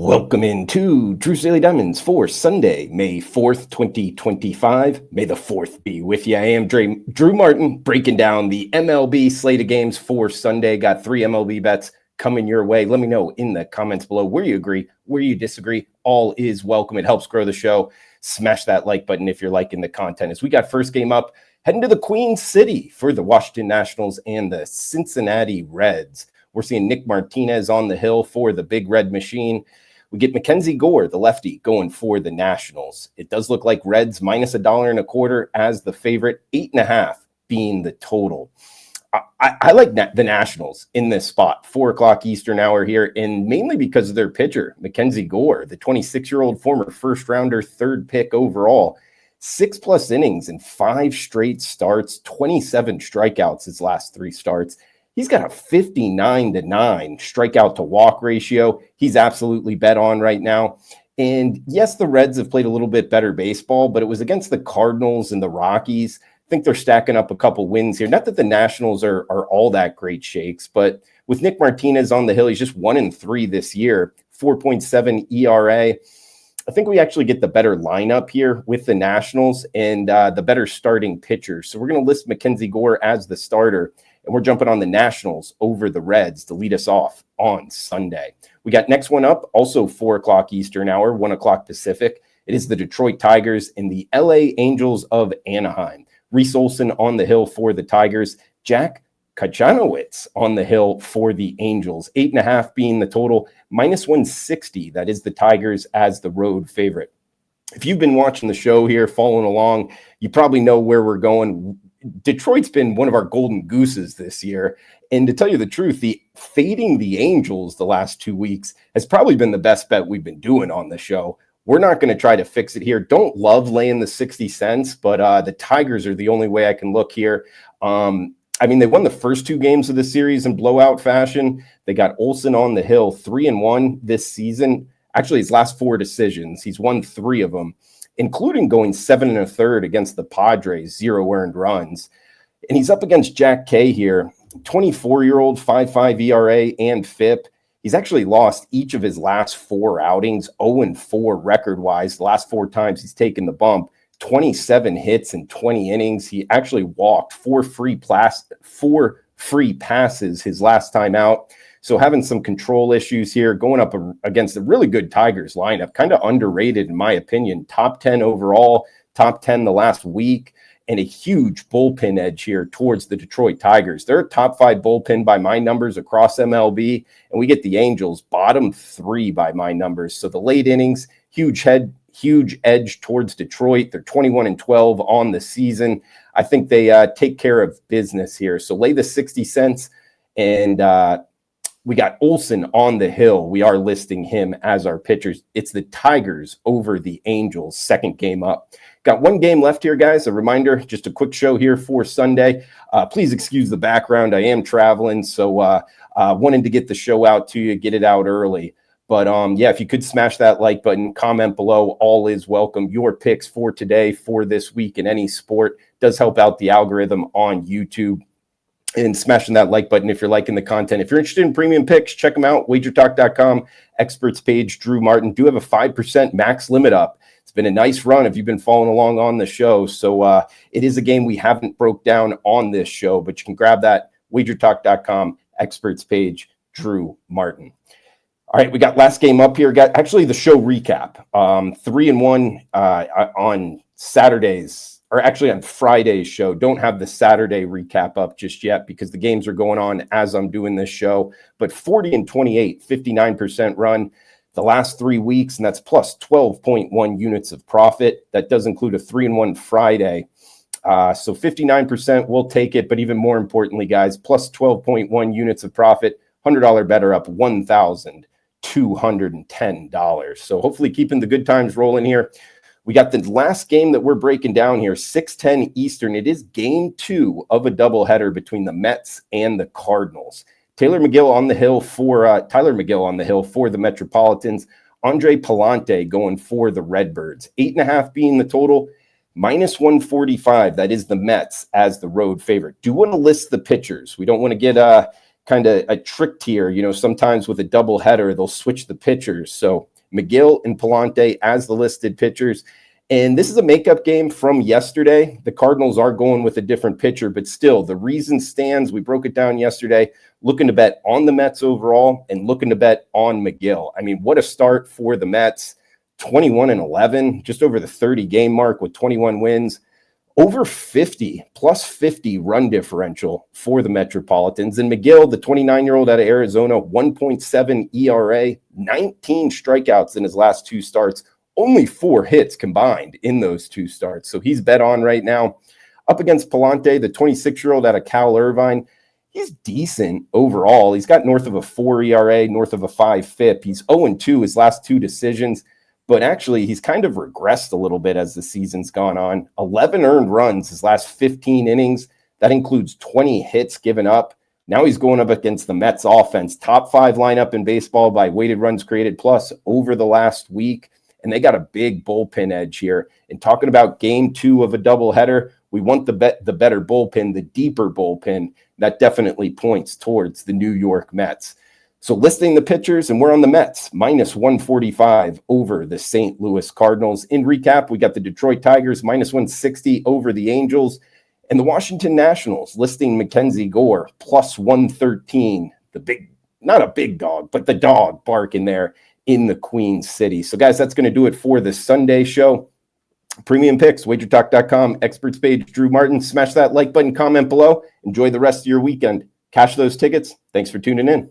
Welcome into Drew's Daily Diamonds for Sunday, May 4th, 2025. May the 4th be with you. I am Drew Martin, breaking down the MLB slate of games for Sunday. Got 3 MLB bets coming your way. Let me know in the comments below where you agree, where you disagree. All is welcome. It helps grow the show. Smash that like button if you're liking the content. As we got first game up, heading to the Queen City for the Washington Nationals and the Cincinnati Reds. We're seeing Nick Martinez on the hill for the Big Red Machine. We get Mackenzie Gore, the lefty, going for the Nationals. It does look like Reds minus $1.25 as the favorite, 8.5 being the total. I like the Nationals in this spot, 4 o'clock Eastern hour here, and mainly because of their pitcher, Mackenzie Gore, the 26-year-old former first-rounder, 3rd pick overall. 6+ innings in 5 straight starts, 27 strikeouts his last 3 starts. He's got a 59-9 strikeout to walk ratio. He's absolutely bet on right now. And yes, the Reds have played a little bit better baseball, but it was against the Cardinals and the Rockies. I think they're stacking up a couple wins here. Not that the Nationals are all that great shakes, but with Nick Martinez on the hill, he's just 1-3 this year, 4.7 ERA. I think we actually get the better lineup here with the Nationals and the better starting pitcher. So we're going to list Mackenzie Gore as the starter. And we're jumping on the Nationals over the Reds to lead us off on Sunday. We got next one up, also 4 o'clock Eastern hour, 1 o'clock Pacific. It is the Detroit Tigers and the LA Angels of Anaheim. Reese Olson on the hill for the Tigers. Jack Kachanowicz on the hill for the Angels. 8.5 being the total, minus 160. That is the Tigers as the road favorite. If you've been watching the show here, following along, you probably know where we're going. Detroit's been one of our golden gooses this year. And to tell you the truth, fading the Angels the last 2 weeks has probably been the best bet we've been doing on the show. We're not going to try to fix it here. Don't love laying the 60 cents, but the Tigers are the only way I can look here. They won the first 2 games of the series in blowout fashion. They got Olson on the hill, 3-1 this season. Actually, his last 4 decisions, he's won 3 of them, including going 7 1/3 against the Padres, 0 earned runs. And he's up against Jack Kay here, 24-year-old, 5.5 ERA and FIP. He's actually lost each of his last 4 outings, 0-4 record-wise. The last 4 times he's taken the bump, 27 hits in 20 innings. He actually walked 4 free passes his last time out. So having some control issues here, going up against a really good Tigers lineup, kind of underrated in my opinion. Top 10 overall, top 10 the last week, and a huge bullpen edge here towards the Detroit Tigers. They're a top 5 bullpen by my numbers across MLB, and we get the Angels bottom 3 by my numbers. So the late innings, huge edge towards Detroit. They're 21-12 on the season. I think they take care of business here. So lay the 60 cents and we got Olson on the hill. We are listing him as our pitchers. It's the Tigers over the Angels, second game up. Got 1 game left here, guys. A reminder, just a quick show here for Sunday. Please excuse the background. I am traveling, so wanted to get the show out to you, get it out early. But if you could smash that like button, comment below, all is welcome. Your picks for today, for this week in any sport, does help out the algorithm on YouTube. And smashing that like button if you're liking the content. If you're interested in premium picks, check them out. WagerTalk.com, experts page, Drew Martin. Do have a 5% max limit up. It's been a nice run if you've been following along on the show. So it is a game we haven't broke down on this show, but you can grab that. WagerTalk.com, experts page, Drew Martin. All right, we got last game up here. Got actually the show recap. 3-1 on Saturdays. Or actually on Friday's show. Don't have the Saturday recap up just yet because the games are going on as I'm doing this show. But 40-28, 59% run the last 3 weeks, and that's plus 12.1 units of profit. That does include a 3-1 Friday. So 59%, we'll take it. But even more importantly, guys, plus 12.1 units of profit, $100 better up, $1,210. So hopefully keeping the good times rolling here. We got the last game that we're breaking down here, 6:10 Eastern. It is game 2 of a doubleheader between the Mets and the Cardinals. Tyler McGill on the hill for the Metropolitans. Andre Palante going for the Redbirds. 8.5 being the total, minus 145. That is the Mets as the road favorite. Do want to list the pitchers. We don't want to get kind of a tricked here. Sometimes with a double header, they'll switch the pitchers. So McGill and Palante as the listed pitchers. And this is a makeup game from yesterday. The Cardinals are going with a different pitcher, but still, the reason stands. We broke it down yesterday, looking to bet on the Mets overall and looking to bet on McGill. I mean, what a start for the Mets. 21-11, just over the 30-game mark with 21 wins. Over 50, plus 50 run differential for the Metropolitans. And McGill, the 29-year-old out of Arizona, 1.7 ERA, 19 strikeouts in his last 2 starts. Only 4 hits combined in those 2 starts. So he's bet on right now. Up against Palante, the 26-year-old out of Cal Irvine. He's decent overall. He's got north of a 4 ERA, north of a 5 FIP. He's 0-2 his last 2 decisions. But actually, he's kind of regressed a little bit as the season's gone on. 11 earned runs his last 15 innings. That includes 20 hits given up. Now he's going up against the Mets offense. Top 5 lineup in baseball by weighted runs created plus over the last week. And they got a big bullpen edge here. And talking about game 2 of a doubleheader, we want the better bullpen, the deeper bullpen. That definitely points towards the New York Mets. So listing the pitchers, and we're on the Mets, minus 145 over the St. Louis Cardinals. In recap, we got the Detroit Tigers, minus 160 over the Angels, and the Washington Nationals listing Mackenzie Gore, plus 113. Not a big dog, but the dog barking there in the Queen City. So guys, that's going to do it for this Sunday show. Premium picks, WagerTalk.com, experts page, Drew Martin. Smash that like button, comment below. Enjoy the rest of your weekend. Cash those tickets. Thanks for tuning in.